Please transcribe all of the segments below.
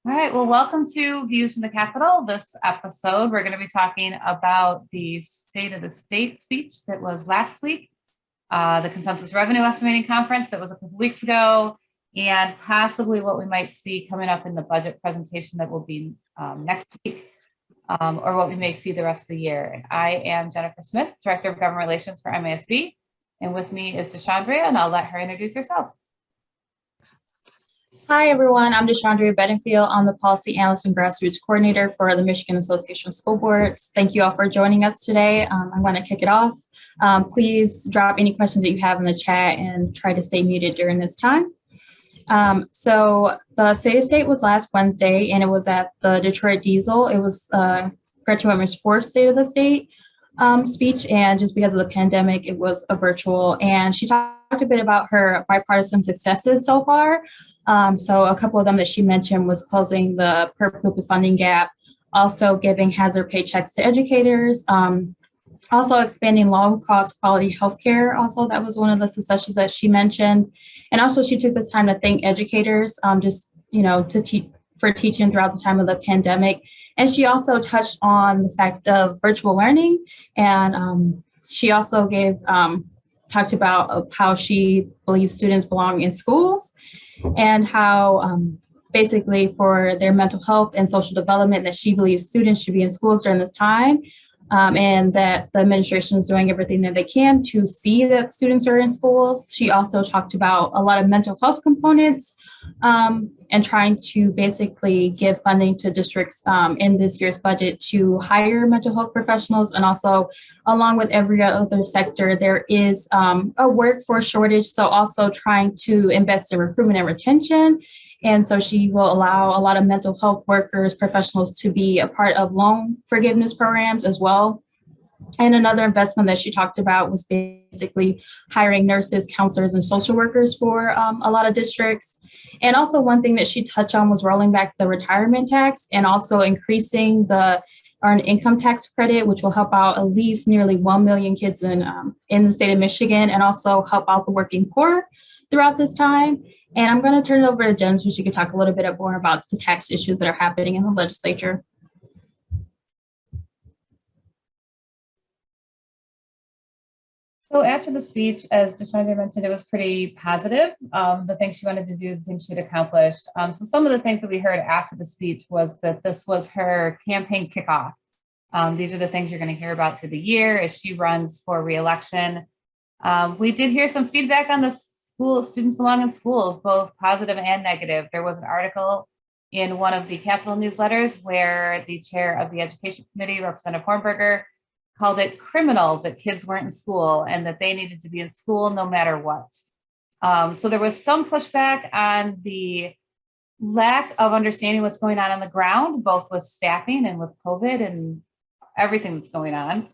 All right, well, welcome to Views from the Capitol. This episode, we're going to be talking about the State of the State speech that was last week, the Consensus Revenue Estimating Conference that was a couple weeks ago, and possibly what we might see coming up in the budget presentation that will be next week, or what we may see the rest of the year. And I am Jennifer Smith, Director of Government Relations for Masb, and with me is Deshandria, and I'll let her introduce herself. Hi, everyone. I'm Deshandria Bedingfield. I'm the Policy Analyst and Grassroots Coordinator for the Michigan Association of School Boards. Thank you all for joining us today. I'm going to kick it off. Please drop any questions that you have in the chat and try to stay muted during this time. So the State of State was last Wednesday, and it was at the Detroit Diesel. It was Gretchen Whitmer's fourth State of the State speech, and just because of the pandemic, it was a virtual. And she talked a bit about her bipartisan successes so far. So a couple of them that she mentioned was closing the per pupil funding gap, also giving hazard paychecks to educators, also expanding low-cost quality healthcare. Also, that was one of the successes that she mentioned. And also, she took this time to thank educators, for teaching throughout the time of the pandemic. And she also touched on the fact of virtual learning, and she also talked about how she believes students belong in schools, and how basically for their mental health and social development that she believes students should be in schools during this time, and that the administration is doing everything that they can to see that students are in schools. She also talked about a lot of mental health components and trying to basically give funding to districts in this year's budget to hire mental health professionals. And also, along with every other sector, there is a workforce shortage. So also trying to invest in recruitment and retention. And so she will allow a lot of mental health workers, professionals to be a part of loan forgiveness programs as well. And another investment that she talked about was basically hiring nurses, counselors, and social workers for a lot of districts. And also one thing that she touched on was rolling back the retirement tax and also increasing the earned income tax credit, which will help out at least nearly 1 million kids in the state of Michigan, and also help out the working poor throughout this time. And I'm going to turn it over to Jen so she could talk a little bit more about the tax issues that are happening in the legislature. So after the speech, as Deshandra mentioned, it was pretty positive. The things she wanted to do, the things she'd accomplished. So some of the things that we heard after the speech was that this was her campaign kickoff. These are the things you're going to hear about through the year as she runs for re-election. We did hear some feedback on the school students belong in schools, both positive and negative. There was an article in one of the Capitol newsletters where the chair of the Education Committee, Representative Hornberger, called it criminal that kids weren't in school and that they needed to be in school no matter what. So there was some pushback on the lack of understanding what's going on the ground, both with staffing and with COVID and everything that's going on.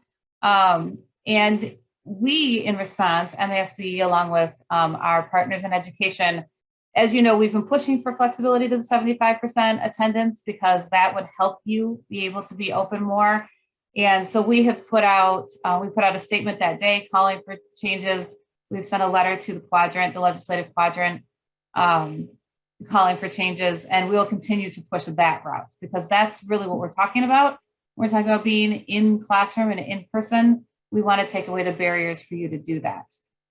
And we, in response, MASB, along with our partners in education, as you know, we've been pushing for flexibility to the 75% attendance because that would help you be able to be open more. And so we have put out a statement that day calling for changes. We've sent a letter to the legislative quadrant, calling for changes, and we will continue to push that route because that's really what we're talking about. We're talking about being in classroom and in person. We want to take away the barriers for you to do that.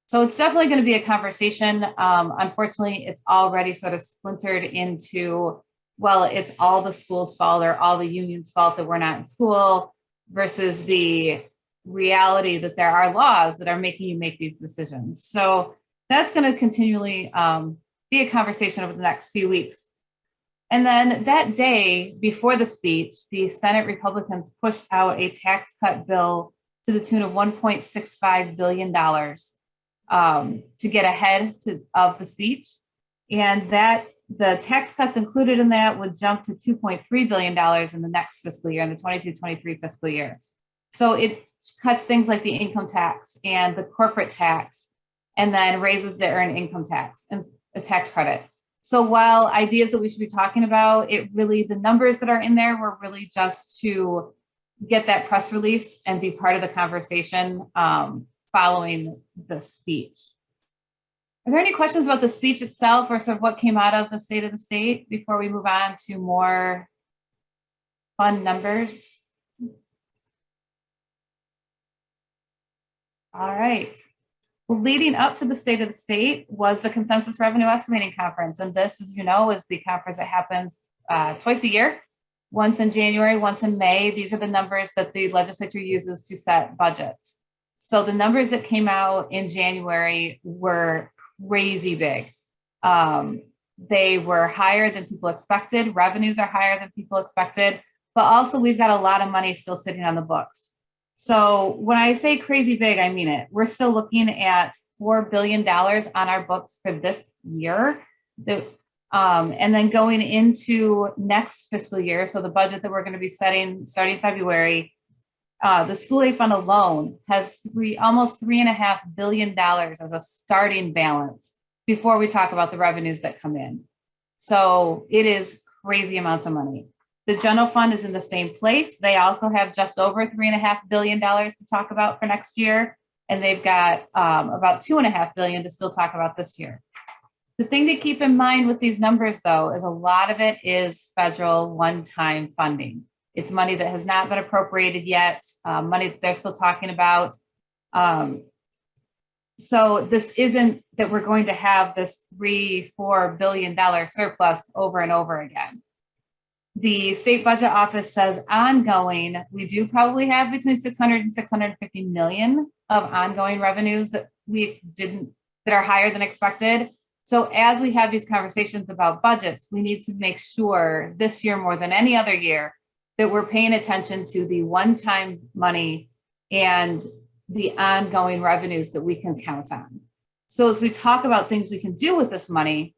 So it's definitely going to be a conversation. Unfortunately, it's already sort of splintered into, well, it's all the school's fault or all the union's fault that we're not in school, versus the reality that there are laws that are making you make these decisions. So that's going to continually be a conversation over the next few weeks. And then that day before the speech, the Senate Republicans pushed out a tax cut bill to the tune of $1.65 billion to get ahead of the speech. And that the tax cuts included in that would jump to $2.3 billion in the next fiscal year, in the 22-23 fiscal year. So it cuts things like the income tax and the corporate tax, and then raises the earned income tax and the tax credit. So while ideas that we should be talking about, the numbers that are in there were really just to get that press release and be part of the conversation following the speech. Are there any questions about the speech itself or sort of what came out of the State of the State before we move on to more fun numbers? All right. Well, leading up to the State of the State was the Consensus Revenue Estimating Conference. And this, as you know, is the conference that happens twice a year, once in January, once in May. These are the numbers that the legislature uses to set budgets. So the numbers that came out in January were crazy big. They were higher than people expected. Revenues are higher than people expected, but also we've got a lot of money still sitting on the books. So when I say crazy big, I mean it. We're still looking at $4 billion on our books for this year. And then going into next fiscal year, so the budget that we're going to be setting starting February, the school aid fund alone has almost $3.5 billion as a starting balance before we talk about the revenues that come in. So it is crazy amounts of money. The general fund is in the same place. They also have just over $3.5 billion to talk about for next year. And they've got about $2.5 billion to still talk about this year. The thing to keep in mind with these numbers, though, is a lot of it is federal one-time funding. It's money that has not been appropriated yet, money that they're still talking about. So this isn't that we're going to have this $3-4 billion surplus over and over again. The state budget office says ongoing, we do probably have between 600 and 650 million of ongoing revenues that are higher than expected. So as we have these conversations about budgets, we need to make sure this year more than any other year that we're paying attention to the one-time money and the ongoing revenues that we can count on. So as we talk about things we can do with this money,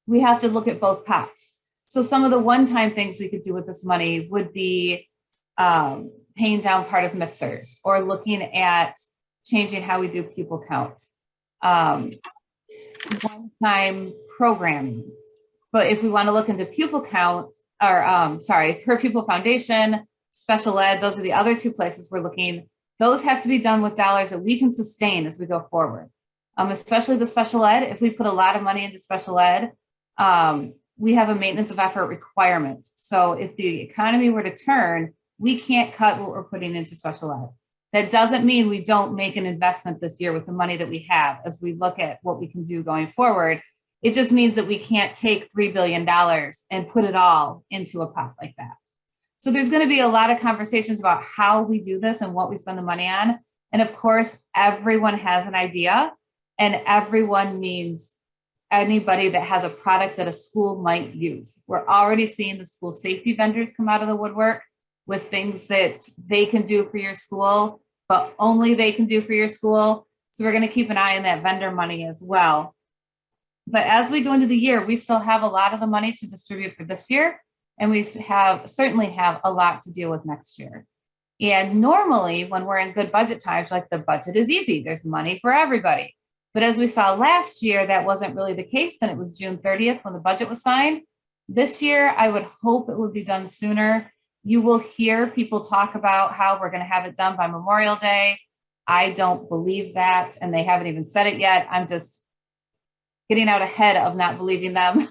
we have to look at both pots. So some of the one-time things we could do with this money would be paying down part of MIPSers or looking at changing how we do pupil count, one-time programming. But if we want to look into pupil count, or per pupil foundation, special ed, those are the other two places we're looking. Those have to be done with dollars that we can sustain as we go forward. Especially the special ed, if we put a lot of money into special ed, we have a maintenance of effort requirement. So if the economy were to turn, we can't cut what we're putting into special ed. That doesn't mean we don't make an investment this year with the money that we have as we look at what we can do going forward. It just means that we can't take $3 billion and put it all into a pot like that. So there's going to be a lot of conversations about how we do this and what we spend the money on. And of course, everyone has an idea, and everyone means anybody that has a product that a school might use. We're already seeing the school safety vendors come out of the woodwork with things that they can do for your school, but only they can do for your school. So we're going to keep an eye on that vendor money as well. But as we go into the year, we still have a lot of the money to distribute for this year. And we certainly have a lot to deal with next year. And normally when we're in good budget times, like the budget is easy, there's money for everybody. But as we saw last year, that wasn't really the case. And it was June 30th when the budget was signed. This year, I would hope it would be done sooner. You will hear people talk about how we're going to have it done by Memorial Day. I don't believe that. And they haven't even said it yet. I'm just getting out ahead of not believing them.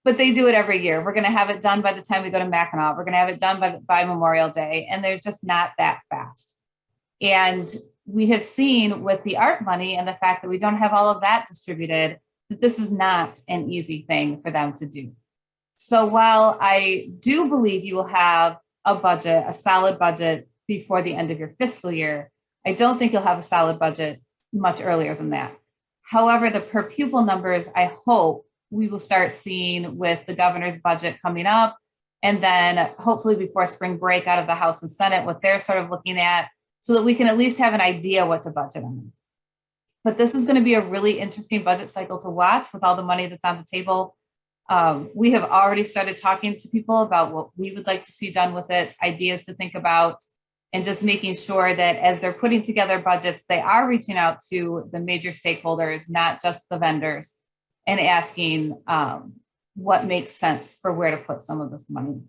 But they do it every year. We're going to have it done by the time we go to Mackinac. We're going to have it done by Memorial Day. And they're just not that fast. And we have seen with the art money and the fact that we don't have all of that distributed, that this is not an easy thing for them to do. So while I do believe you will have a budget, a solid budget before the end of your fiscal year, I don't think you'll have a solid budget much earlier than that. However, the per pupil numbers, I hope we will start seeing with the governor's budget coming up, and then hopefully before spring break out of the House and Senate, what they're sort of looking at, so that we can at least have an idea what to budget on. But this is going to be a really interesting budget cycle to watch with all the money that's on the table. We have already started talking to people about what we would like to see done with it, ideas to think about, and just making sure that as they're putting together budgets, they are reaching out to the major stakeholders, not just the vendors, and asking what makes sense for where to put some of this money.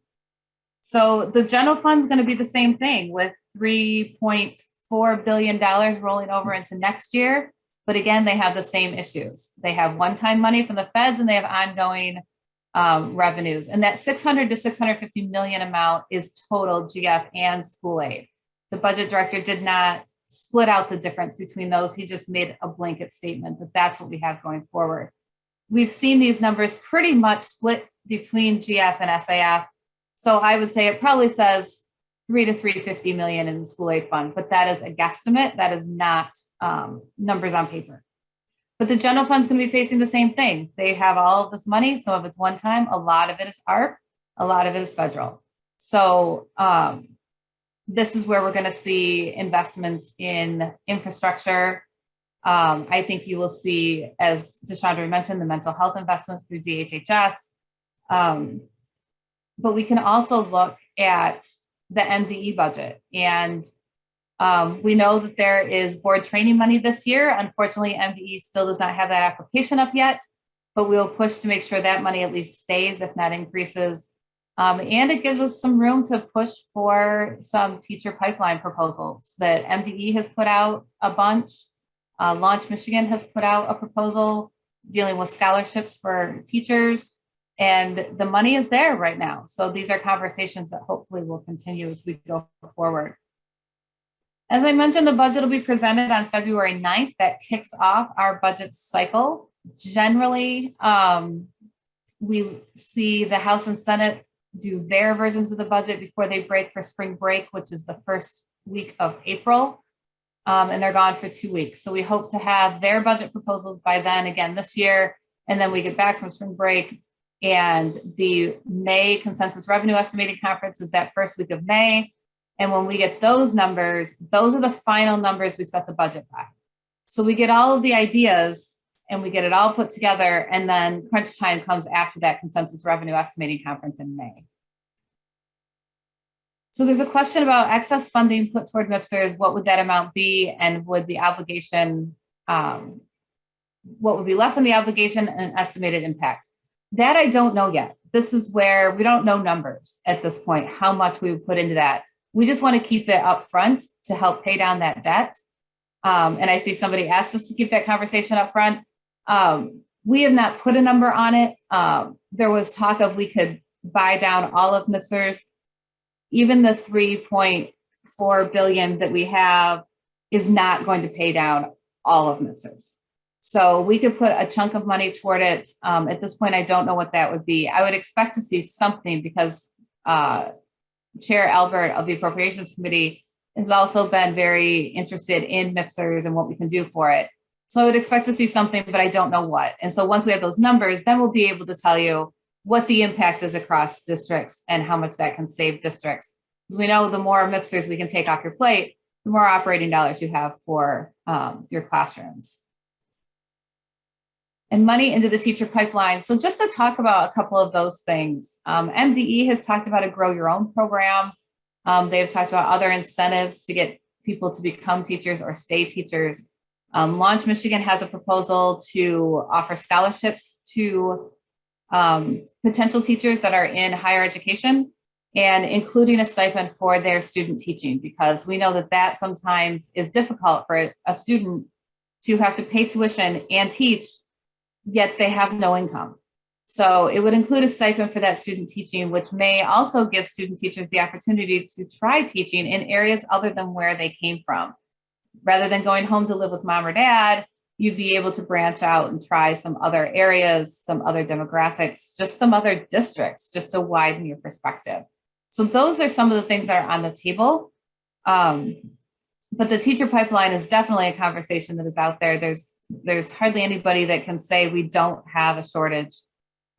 So the general fund is going to be the same thing with $3.4 billion rolling over into next year. But again, they have the same issues. They have one-time money from the feds and they have ongoing revenues. And that 600 to 650 million amount is total GF and school aid. The budget director did not split out the difference between those. He just made a blanket statement that that's what we have going forward. We've seen these numbers pretty much split between GF and SAF. So I would say it probably says 3 to 350 million in the school aid fund, but that is a guesstimate. That is not numbers on paper. But the general fund is going to be facing the same thing. They have all of this money. Some of it's one time. A lot of it is ARP. A lot of it is federal. So this is where we're going to see investments in infrastructure. I think you will see, as Deshandra mentioned, the mental health investments through DHHS. But we can also look at the MDE budget. And we know that there is board training money this year. Unfortunately, MDE still does not have that application up yet, but we'll push to make sure that money at least stays, if not increases. And it gives us some room to push for some teacher pipeline proposals that MDE has put out a bunch. Launch Michigan has put out a proposal dealing with scholarships for teachers, and the money is there right now. So these are conversations that hopefully will continue as we go forward. As I mentioned, the budget will be presented on February 9th. That kicks off our budget cycle. Generally, we see the House and Senate do their versions of the budget before they break for spring break, which is the first week of April. And they're gone for 2 weeks. So we hope to have their budget proposals by then, again this year, and then we get back from spring break. And the May Consensus Revenue Estimating Conference is that first week of May. And when we get those numbers, those are the final numbers we set the budget by. So we get all of the ideas and we get it all put together, and then crunch time comes after that Consensus Revenue Estimating Conference in May. So there's a question about excess funding put toward MIPSers. What would that amount be? And would the obligation, what would be less than the obligation and estimated impact? That I don't know yet. This is where we don't know numbers at this point, how much we would put into that. We just want to keep it up front to help pay down that debt. And I see somebody asked us to keep that conversation up front. We have not put a number on it. There was talk of we could buy down all of MIPSers. Even the 3.4 billion that we have is not going to pay down all of MIPSers. So we could put a chunk of money toward it. At this point, I don't know what that would be. I would expect to see something because Chair Albert of the Appropriations Committee has also been very interested in MIPSers and what we can do for it. So I would expect to see something, but I don't know what. And so once we have those numbers, then we'll be able to tell you what the impact is across districts and how much that can save districts. Because we know the more MIPSers we can take off your plate, the more operating dollars you have for your classrooms. And money into the teacher pipeline. So just to talk about a couple of those things, MDE has talked about a grow your own program. They've talked about other incentives to get people to become teachers or stay teachers. Launch Michigan has a proposal to offer scholarships to potential teachers that are in higher education, and including a stipend for their student teaching, because we know that that sometimes is difficult for a student to have to pay tuition and teach, yet they have no income. So it would include a stipend for that student teaching, which may also give student teachers the opportunity to try teaching in areas other than where they came from. Rather than going home to live with mom or dad, you'd be able to branch out and try some other areas, some other demographics, just some other districts, just to widen your perspective. So those are some of the things that are on the table. But the teacher pipeline is definitely a conversation that is out there. There's hardly anybody that can say we don't have a shortage,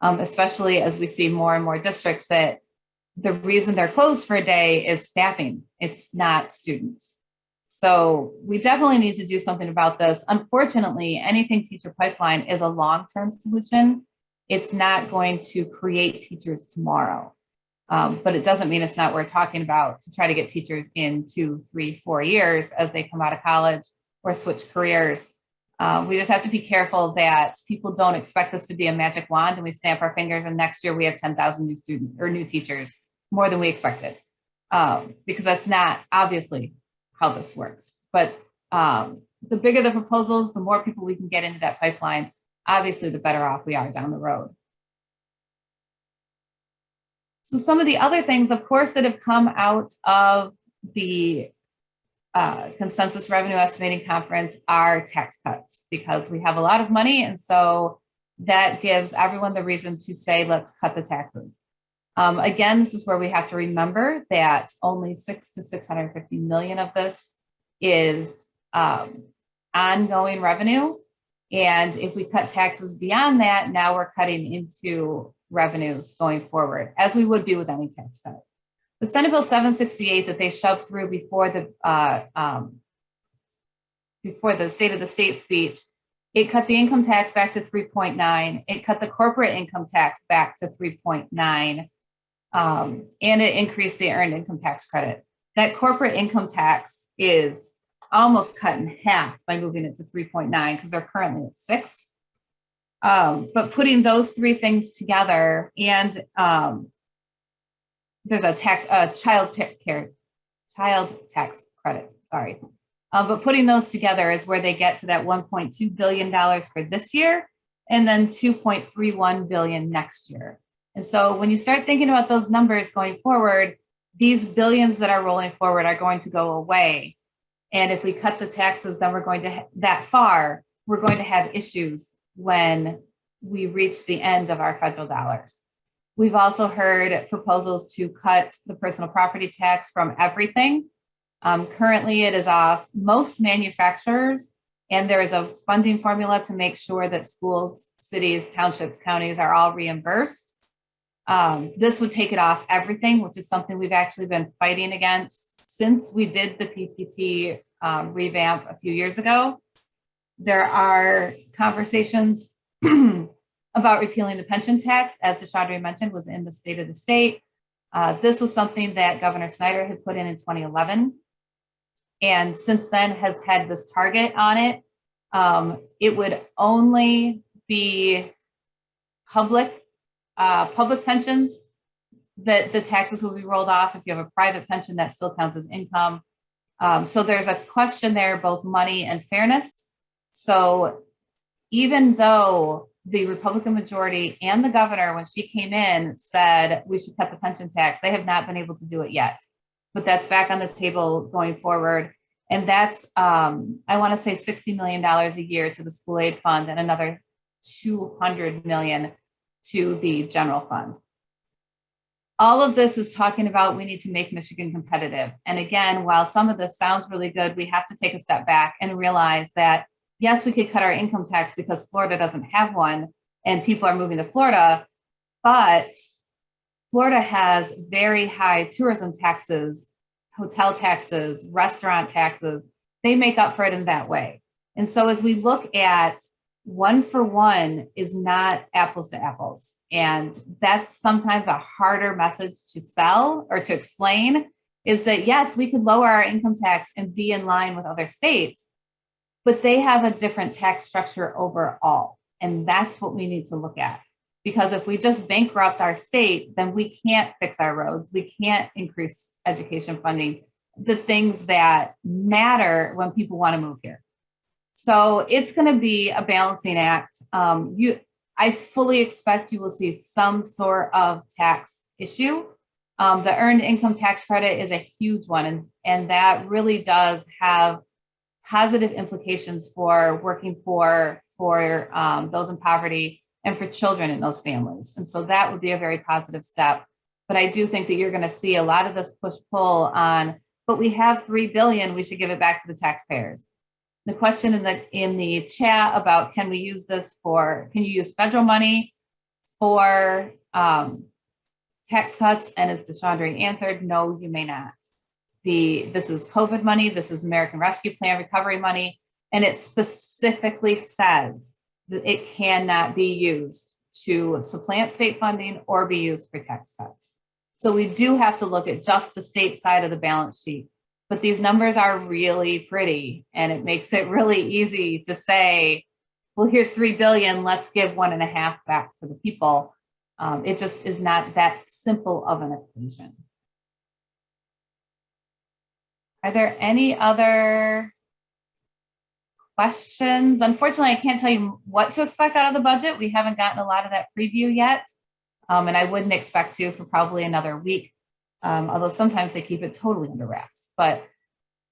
especially as we see more and more districts that the reason they're closed for a day is staffing. It's not students. So we definitely need to do something about this. Unfortunately, anything teacher pipeline is a long-term solution. It's not going to create teachers tomorrow. But it doesn't mean it's not worth talking about to try to get teachers in 2, 3, 4 years as they come out of college or switch careers. We just have to be careful that people don't expect this to be a magic wand and we snap our fingers and next year we have 10,000 new students or new teachers, more than we because that's not obviously how this works. But the bigger the proposals, the more people we can get into that pipeline. Obviously, the better off we are down the road. So some of the other things, of course, that have come out of the consensus revenue estimating conference are tax cuts, because we have a lot of money. And so that gives everyone the reason to say, let's cut the taxes. Again, this is where we have to remember that only 6 to 650 million of this is ongoing revenue. And if we cut taxes beyond that, now we're cutting into revenues going forward, as we would be with any tax cut. The Senate Bill 768 that they shoved through before the State of the State speech, it cut the income tax back to 3.9. It cut the corporate income tax back to 3.9. And it increased the earned income tax credit. That corporate income tax is almost cut in half by moving it to 3.9, because they're currently at 6. But putting those three things together, and there's a child tax credit, sorry. But putting those together is where they get to that $1.2 billion for this year, and then $2.31 billion next year. And so when you start thinking about those numbers going forward, these billions that are rolling forward are going to go away. And if we cut the taxes, then we're going to we're going to have issues when we reach the end of our federal dollars. We've also heard proposals to cut the personal property tax from everything. Currently, it is off most manufacturers, and there is a funding formula to make sure that schools, cities, townships, counties are all reimbursed. This would take it off everything, which is something we've actually been fighting against since we did the PPT revamp a few years ago. There are conversations about repealing the pension tax, as DeShandre mentioned, was in the State of the State. This was something that Governor Snyder had put in 2011. And since then has had this target on it. It would only be public pensions that the taxes will be rolled off. If you have a private pension, that still counts as income. So there's a question there, both money and fairness. So even though the Republican majority and the governor, when she came in, said we should cut the pension tax, they have not been able to do it yet. But that's back on the table going forward. And that's, I want to say $60 million a year to the school aid fund, and another $200 million to the general fund. All of this is talking about we need to make Michigan competitive. And again, while some of this sounds really good, we have to take a step back and realize that, yes, we could cut our income tax because Florida doesn't have one and people are moving to Florida, but Florida has very high tourism taxes, hotel taxes, restaurant taxes. They make up for it in that way. And so as we look at one for one is not apples to apples. And that's sometimes a harder message to sell or to explain, is that, yes, we could lower our income tax and be in line with other states, but they have a different tax structure overall. And that's what we need to look at. Because if we just bankrupt our state, then we can't fix our roads. We can't increase education funding, the things that matter when people want to move here. So it's going to be a balancing act. I fully expect you will see some sort of tax issue. The earned income tax credit is a huge one, and that really does have positive implications for working poor, for those in poverty, and for children in those families. And so that would be a very positive step. But I do think that you're going to see a lot of this push-pull on, but we have $3 billion, we should give it back to the taxpayers. The question in the chat about can you use federal money for tax cuts? And as DeShandre answered, no, you may not. This is COVID money, this is American Rescue Plan recovery money, and it specifically says that it cannot be used to supplant state funding or be used for tax cuts. So we do have to look at just the state side of the balance sheet. But these numbers are really pretty, and it makes it really easy to say, well, here's $3 billion, let's give 1.5 back to the people. It just is not that simple of an equation. Are there any other questions? Unfortunately, I can't tell you what to expect out of the budget. We haven't gotten a lot of that preview yet. And I wouldn't expect to for probably another week. Although sometimes they keep it totally under wraps, but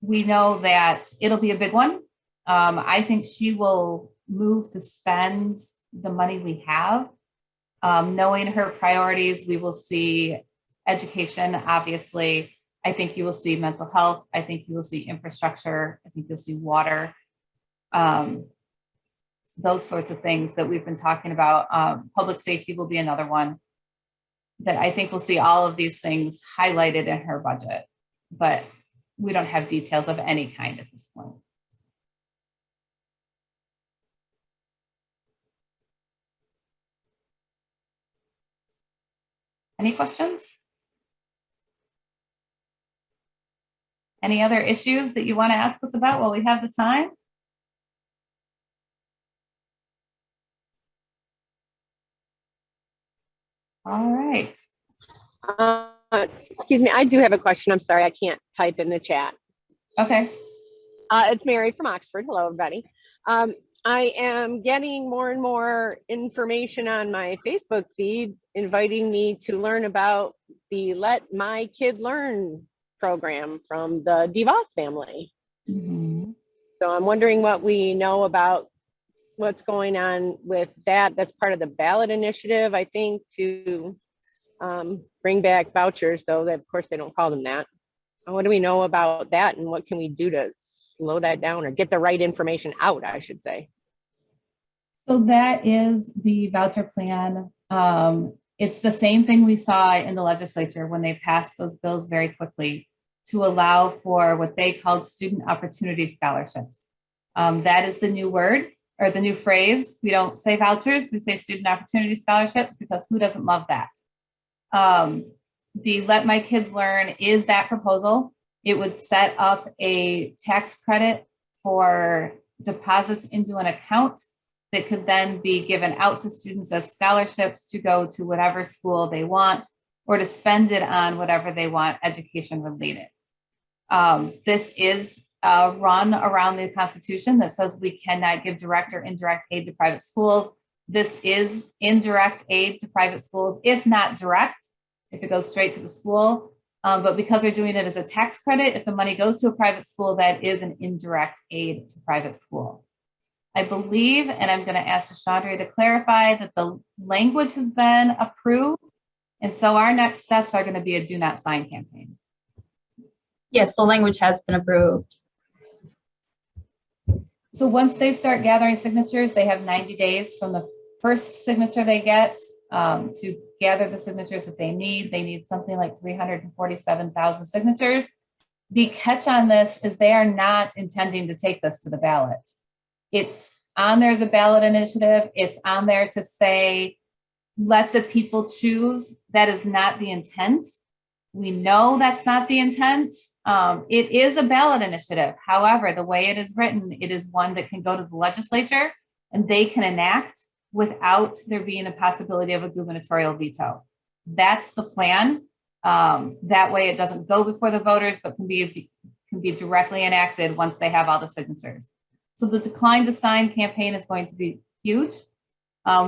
we know that it'll be a big one. I think she will move to spend the money we have. Knowing her priorities, we will see education, obviously. I think you will see mental health. I think you will see infrastructure. I think you'll see water. Those sorts of things that we've been talking about. Public safety will be another one that I think we'll see all of these things highlighted in her budget, but we don't have details of any kind at this point. Any questions? Any other issues that you want to ask us about while we have the time? All right. Excuse me, I do have a question. I'm sorry, I can't type in the chat. Okay. It's Mary from Oxford. Hello, everybody. I am getting more and more information on my Facebook feed inviting me to learn about the Let My Kid Learn program from the DeVos family. Mm-hmm. So I'm wondering what we know about what's going on with that. That's part of the ballot initiative, I think, to bring back vouchers, though that of course they don't call them that. What do we know about that, and what can we do to slow that down or get the right information out, I should say? So that is the voucher plan. It's the same thing we saw in the legislature when they passed those bills very quickly to allow for what they called student opportunity scholarships. That is the new word or the new phrase. We don't say vouchers, we say student opportunity scholarships, because who doesn't love that? The Let My Kids Learn is that proposal. It would set up a tax credit for deposits into an account that could then be given out to students as scholarships to go to whatever school they want or to spend it on whatever they want education related. This is a run around the Constitution that says we cannot give direct or indirect aid to private schools. This is indirect aid to private schools, if not direct, if it goes straight to the school. But because they're doing it as a tax credit, if the money goes to a private school, that is an indirect aid to private school. I believe, and I'm going to ask Chandra to clarify, that the language has been approved. And so our next steps are going to be a do not sign campaign. Yes, the language has been approved. So once they start gathering signatures, they have 90 days from the first signature they get to gather the signatures that they need. They need something like 347,000 signatures. The catch on this is they are not intending to take this to the ballot. It's on there as a ballot initiative. It's on there to say, let the people choose. That is not the intent. We know that's not the intent. It is a ballot initiative. However, the way it is written, it is one that can go to the legislature and they can enact without there being a possibility of a gubernatorial veto. That's the plan. That way it doesn't go before the voters, but can be directly enacted once they have all the signatures. So the decline to sign campaign is going to be huge.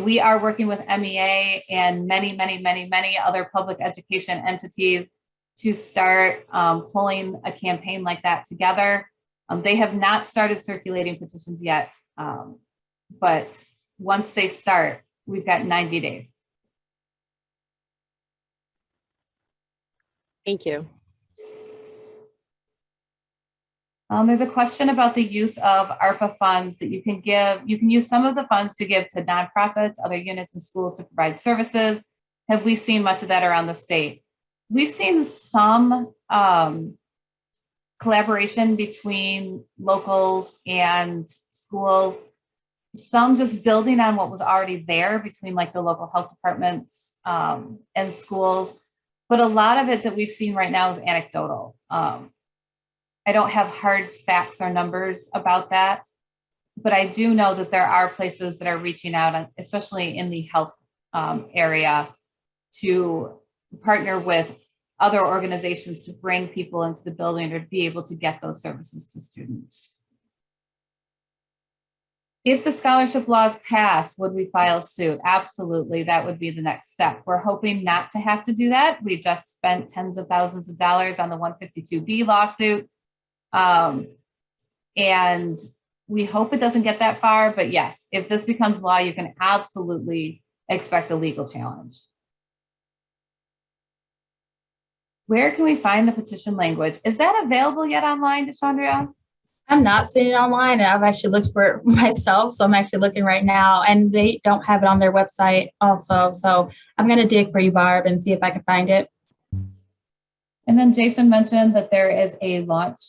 We are working with MEA and many other public education entities to start pulling a campaign like that together. They have not started circulating petitions yet, but once they start, we've got 90 days. Thank you. There's a question about the use of ARPA funds that you can give. You can use some of the funds to give to nonprofits, other units and schools to provide services. Have we seen much of that around the state? We've seen some collaboration between locals and schools, some just building on what was already there between like the local health departments and schools. But a lot of it that we've seen right now is anecdotal. I don't have hard facts or numbers about that, but I do know that there are places that are reaching out, especially in the health area, to partner with other organizations to bring people into the building or to be able to get those services to students. If the scholarship laws pass, would we file suit? Absolutely. That would be the next step. We're hoping not to have to do that. We just spent tens of thousands of dollars on the 152B lawsuit. And we hope it doesn't get that far, but yes, if this becomes law, you can absolutely expect a legal challenge. Where can we find the petition language? Is that available yet online, DeShandria? I'm not seeing it online, and I've actually looked for it myself. So I'm actually looking right now, and they don't have it on their website also. So I'm going to dig for you, Barb, and see if I can find it. And then Jason mentioned that there is a launch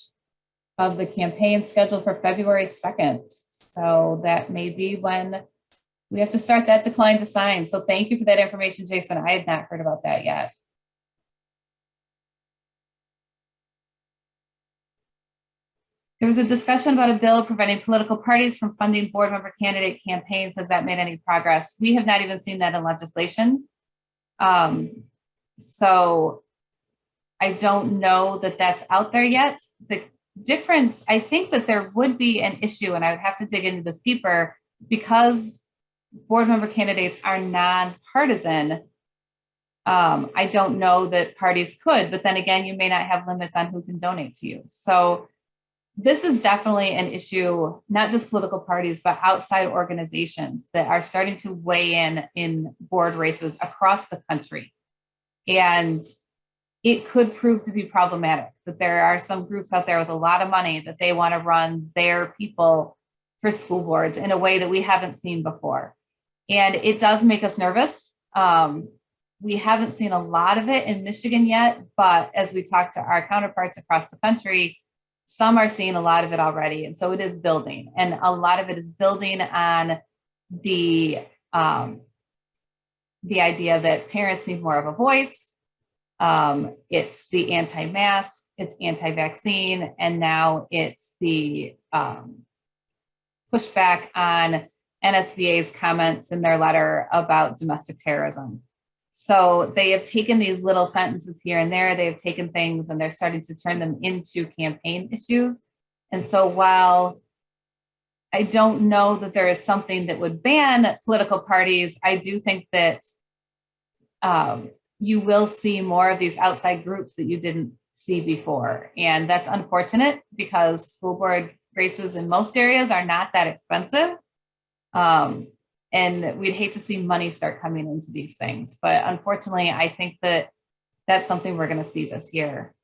of the campaign scheduled for February 2nd. So that may be when we have to start that decline to sign. So thank you for that information, Jason. I had not heard about that yet. There was a discussion about a bill preventing political parties from funding board member candidate campaigns. Has that made any progress? We have not even seen that in legislation. So I don't know that that's out there yet. The difference, I think that there would be an issue, and I would have to dig into this deeper, because board member candidates are nonpartisan. I don't know that parties could, but then again, you may not have limits on who can donate to you. So this is definitely an issue, not just political parties, but outside organizations that are starting to weigh in board races across the country. And it could prove to be problematic, that there are some groups out there with a lot of money that they want to run their people for school boards in a way that we haven't seen before. And it does make us nervous. We haven't seen a lot of it in Michigan yet, but as we talk to our counterparts across the country, some are seeing a lot of it already. And so it is building. And a lot of it is building on the idea that parents need more of a voice. It's the anti-mask, it's anti-vaccine, and now it's the pushback on NSBA's comments in their letter about domestic terrorism. So they have taken these little sentences here and there, they have taken things and they're starting to turn them into campaign issues. And so while I don't know that there is something that would ban political parties, I do think that you will see more of these outside groups that you didn't see before. And that's unfortunate because school board races in most areas are not that expensive. And we'd hate to see money start coming into these things. But unfortunately, I think that that's something we're going to see this year.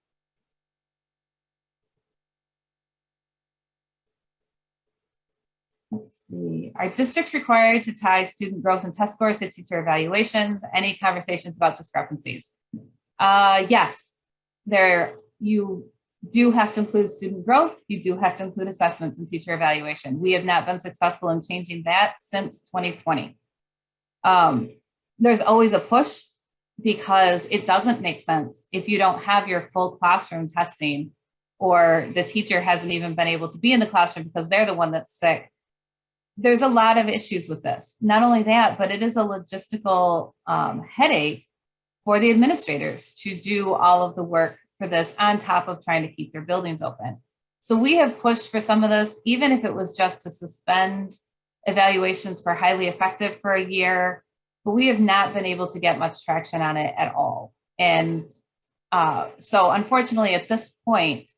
Let's see. Are districts required to tie student growth and test scores to teacher evaluations? Any conversations about discrepancies? Yes, you do have to include student growth. You do have to include assessments and teacher evaluation. We have not been successful in changing that since 2020. There's always a push because it doesn't make sense if you don't have your full classroom testing, or the teacher hasn't even been able to be in the classroom because they're the one that's sick. There's a lot of issues with this. Not only that, but it is a logistical headache for the administrators to do all of the work for this on top of trying to keep their buildings open. So we have pushed for some of this, even if it was just to suspend evaluations for highly effective for a year, but we have not been able to get much traction on it at all. And so unfortunately at this point,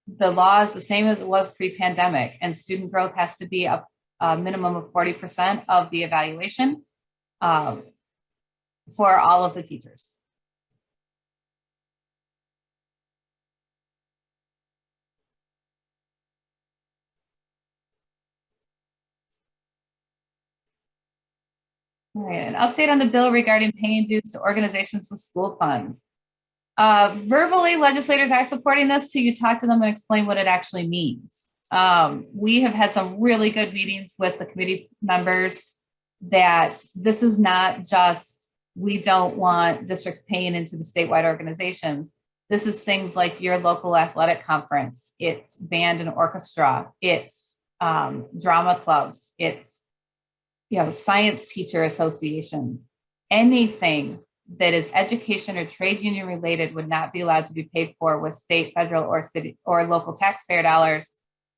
the law is the same as it was pre-pandemic, and student growth has to be a minimum of 40% of the evaluation for all of the teachers. All right, an update on the bill regarding paying dues to organizations with school funds. Verbally, legislators are supporting this till you talk to them and explain what it actually means. We have had some really good meetings with the committee members that this is not just, we don't want districts paying into the statewide organizations. This is things like your local athletic conference, it's band and orchestra, it's drama clubs, it's science teacher associations. Anything that is education or trade union related would not be allowed to be paid for with state, federal, or city or local taxpayer dollars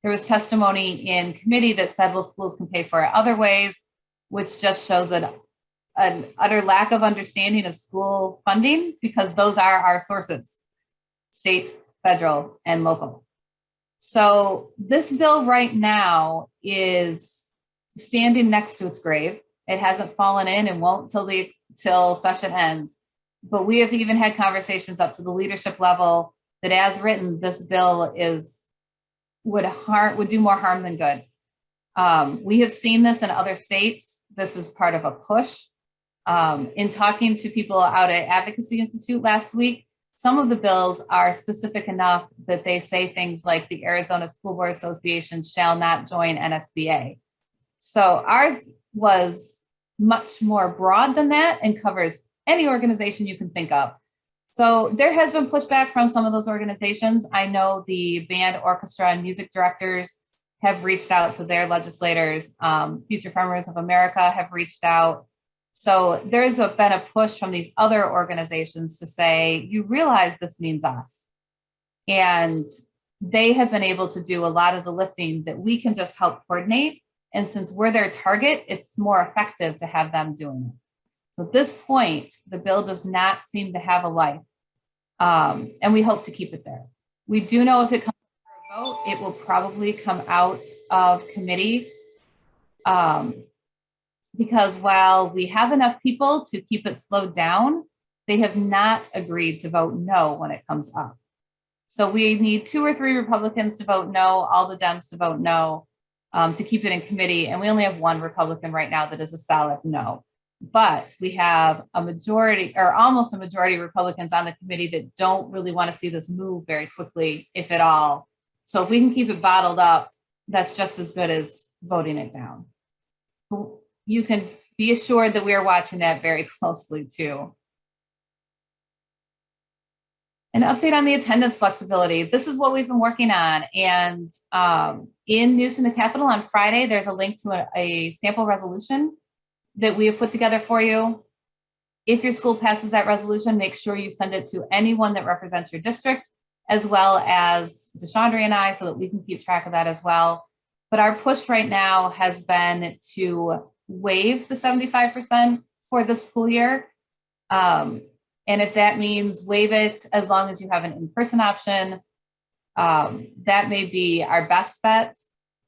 There was testimony in committee that said, well, schools can pay for it other ways, which just shows an utter lack of understanding of school funding, because those are our sources, state, federal, and local. So this bill right now is standing next to its grave. It hasn't fallen in and won't till session ends. But we have even had conversations up to the leadership level that, as written, this bill would do more harm than good. We have seen this in other states. This is part of a push. In talking to people out at Advocacy Institute last week, some of the bills are specific enough that they say things like the Arizona School Board Association shall not join NSBA. So ours was much more broad than that and covers any organization you can think of. So there has been pushback from some of those organizations. I know the band, orchestra, and music directors have reached out to their legislators. Future Farmers of America have reached out. So there's been a push from these other organizations to say, you realize this means us. And they have been able to do a lot of the lifting that we can just help coordinate. And since we're their target, it's more effective to have them doing it. So at this point, the bill does not seem to have a life. And we hope to keep it there. We do know if it comes to a vote, it will probably come out of committee. Because while we have enough people to keep it slowed down, they have not agreed to vote no when it comes up. So we need 2 or 3 Republicans to vote no, all the Dems to vote no, to keep it in committee. And we only have 1 Republican right now that is a solid no. But we have a majority, or almost a majority, of Republicans on the committee that don't really want to see this move very quickly, if at all. So if we can keep it bottled up, that's just as good as voting it down. You can be assured that we are watching that very closely too. An update on the attendance flexibility. This is what we've been working on. And in News from the Capitol on Friday, there's a link to a sample resolution that we have put together for you. If your school passes that resolution, make sure you send it to anyone that represents your district, as well as Deshandra and I, so that we can keep track of that as well. But our push right now has been to waive the 75% for this school year. And if that means waive it as long as you have an in-person option, that may be our best bet.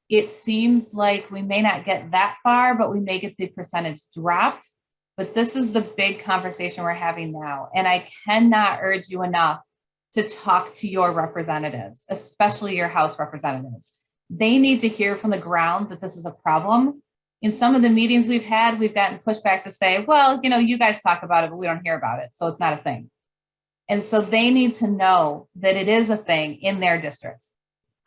It seems like we may not get that far, but we may get the percentage dropped. But this is the big conversation we're having now. And I cannot urge you enough to talk to your representatives, especially your House representatives. They need to hear from the ground that this is a problem. In some of the meetings we've had, we've gotten pushback to say, well, you guys talk about it, but we don't hear about it, so it's not a thing. And so they need to know that it is a thing in their districts.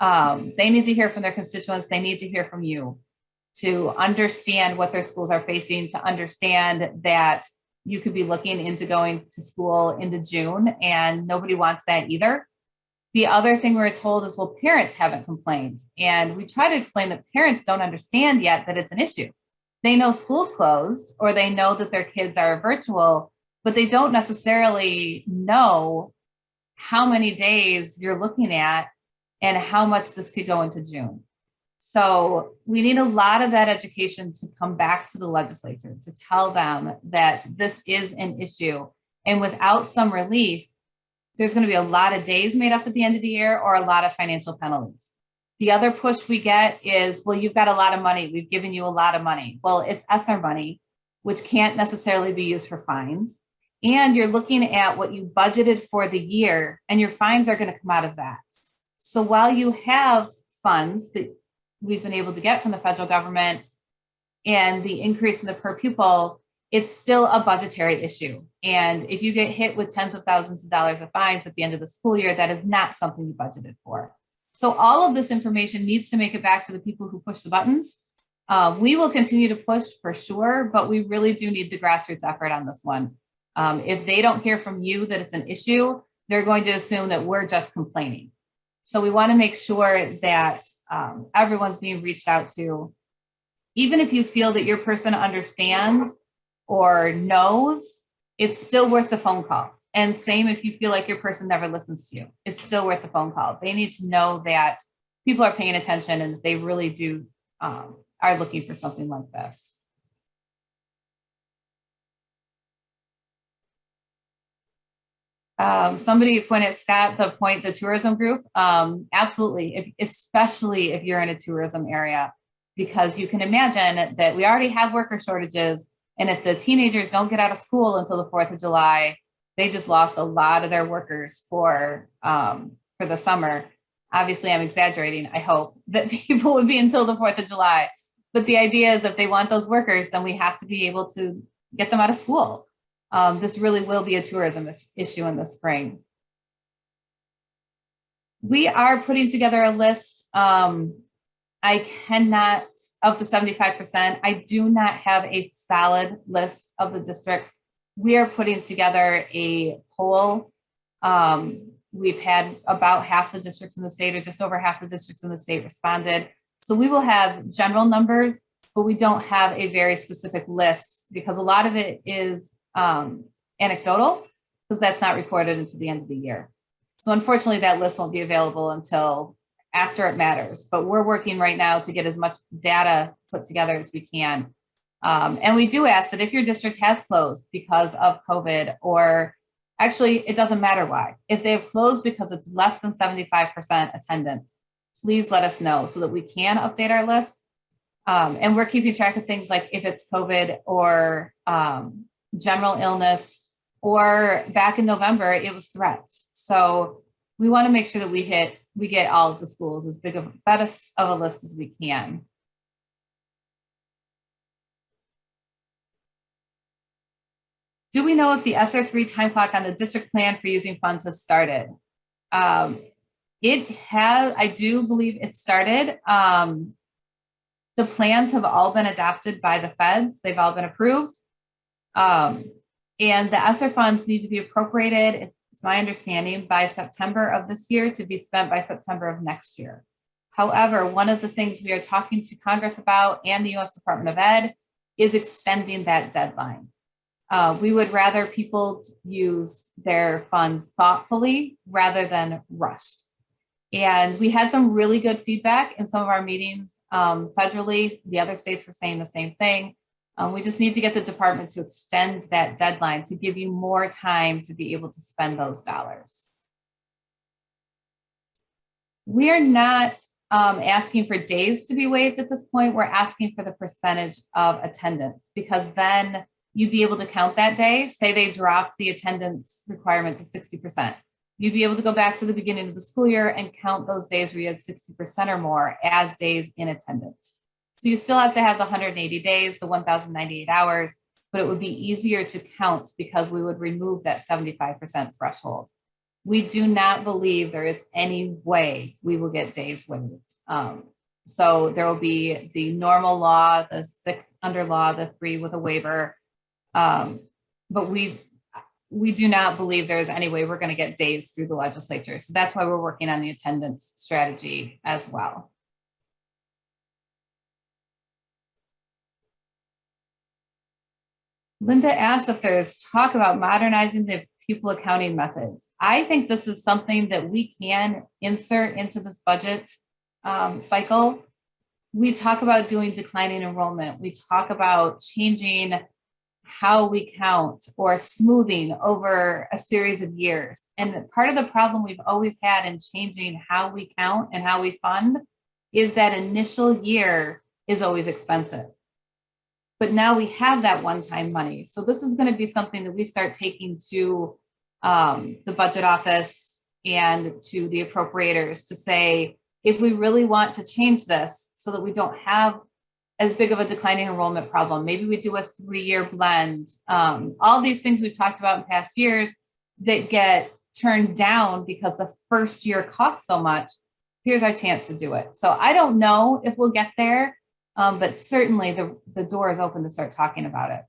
They need to hear from their constituents. They need to hear from you to understand what their schools are facing, to understand that you could be looking into going to school into June, and nobody wants that either. The other thing we're told is, well, parents haven't complained. And we try to explain that parents don't understand yet that it's an issue. They know school's closed, or they know that their kids are virtual, but they don't necessarily know how many days you're looking at and how much this could go into June. So we need a lot of that education to come back to the legislature, to tell them that this is an issue. And without some relief, there's going to be a lot of days made up at the end of the year, or a lot of financial penalties. The other push we get is, well, you've got a lot of money. We've given you a lot of money. Well, it's ESSER money, which can't necessarily be used for fines. And you're looking at what you budgeted for the year, and your fines are going to come out of that. So while you have funds that we've been able to get from the federal government and the increase in the per pupil, it's still a budgetary issue. And if you get hit with tens of thousands of dollars of fines at the end of the school year, that is not something you budgeted for. So all of this information needs to make it back to the people who push the buttons. We will continue to push for sure, but we really do need the grassroots effort on this one. If they don't hear from you that it's an issue, they're going to assume that we're just complaining. So we want to make sure that everyone's being reached out to. Even if you feel that your person understands or knows, it's still worth the phone call. And same if you feel like your person never listens to you, it's still worth the phone call. They need to know that people are paying attention and they really do are looking for something like this. Somebody pointed, Scott, the tourism group. Absolutely, especially if you're in a tourism area, because you can imagine that we already have worker shortages. And if the teenagers don't get out of school until the 4th of July, they just lost a lot of their workers for the summer. Obviously, I'm exaggerating. I hope that people would be until the 4th of July. But the idea is if they want those workers, then we have to be able to get them out of school. This really will be a tourism issue in the spring. We are putting together a list. I cannot, of the 75%, I do not have a solid list of the districts. We are putting together a poll. We've had about half the districts in the state, or just over half the districts in the state, responded. So we will have general numbers, but we don't have a very specific list because a lot of it is anecdotal, because that's not recorded until the end of the year. So unfortunately, that list won't be available until after it matters, but we're working right now to get as much data put together as we can. And we do ask that if your district has closed because of COVID, or actually it doesn't matter why, if they've closed because it's less than 75% attendance, please let us know so that we can update our list. And we're keeping track of things like if it's COVID or general illness, or back in November, it was threats. So we want to make sure that we get all of the schools as big of best of a list as we can. Do we know if the SR3 time clock on the district plan for using funds has started? It has, I do believe it started. The plans have all been adopted by the feds. They've all been approved. And the ESSER funds need to be appropriated, it's my understanding, by September of this year to be spent by September of next year. However, one of the things we are talking to Congress about and the U.S. Department of Ed is extending that deadline. We would rather people use their funds thoughtfully rather than rushed. And we had some really good feedback in some of our meetings federally. The other states were saying the same thing. We just need to get the department to extend that deadline to give you more time to be able to spend those dollars. We are not asking for days to be waived at this point. We're asking for the percentage of attendance, because then you'd be able to count that day. Say they dropped the attendance requirement to 60%. You'd be able to go back to the beginning of the school year and count those days where you had 60% or more as days in attendance. So you still have to have the 180 days, the 1,098 hours, but it would be easier to count because we would remove that 75% threshold. We do not believe there is any way we will get days waived. So there will be the normal law, the 6 under law, the 3 with a waiver. But we do not believe there is any way we're going to get days through the legislature. So that's why we're working on the attendance strategy as well. Linda asked if there's talk about modernizing the pupil accounting methods. I think this is something that we can insert into this budget cycle. We talk about doing declining enrollment. We talk about changing how we count or smoothing over a series of years. And part of the problem we've always had in changing how we count and how we fund is that initial year is always expensive. But now we have that one-time money. So this is going to be something that we start taking to the budget office and to the appropriators to say, if we really want to change this so that we don't have as big of a declining enrollment problem, maybe we do a 3-year blend. All these things we've talked about in past years that get turned down because the first year costs so much. Here's our chance to do it. So I don't know if we'll get there. But certainly the door is open to start talking about it.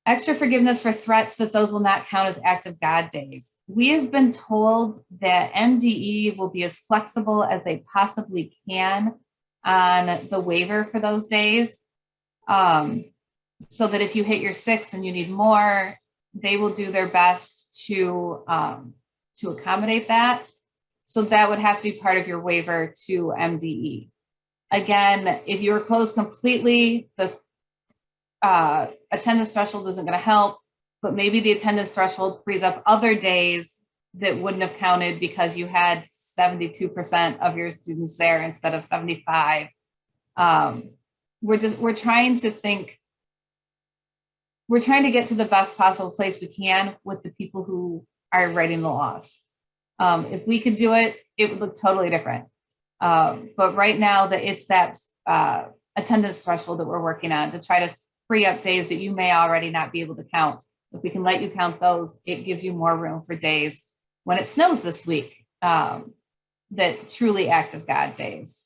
Extra forgiveness for threats, that those will not count as act of God days. We have been told that MDE will be as flexible as they possibly can on the waiver for those days. So that if you hit your 6 and you need more, they will do their best to accommodate that. So that would have to be part of your waiver to MDE. Again, if you were closed completely, the attendance threshold isn't going to help, but maybe the attendance threshold frees up other days that wouldn't have counted because you had 72% of your students there instead of 75. We're trying to think, we're trying to get to the best possible place we can with the people who are writing the laws. If we could do it, it would look totally different. But right now that it's that attendance threshold that we're working on to try to free up days that you may already not be able to count. If we can let you count those, it gives you more room for days when it snows this week, that truly act of God days.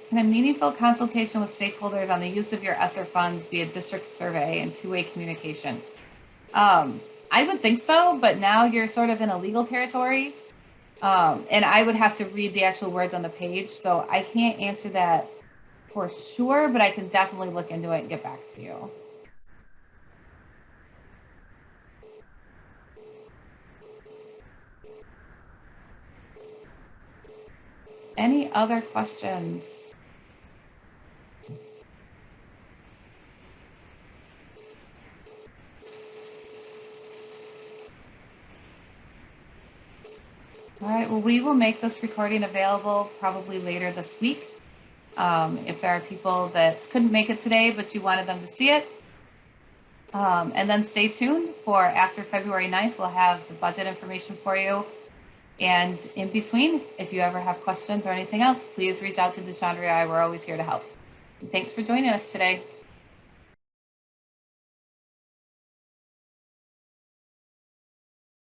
Can a meaningful consultation with stakeholders on the use of your ESSER funds be a district survey and two-way communication? I would think so, but now you're sort of in a legal territory. And I would have to read the actual words on the page. So I can't answer that for sure, but I can definitely look into it and get back to you. Any other questions? All right, well, we will make this recording available probably later this week. If there are people that couldn't make it today, but you wanted them to see it. And then stay tuned for after February 9th, we'll have the budget information for you. And in between, if you ever have questions or anything else, please reach out to Deshandra. We're always here to help. And thanks for joining us today.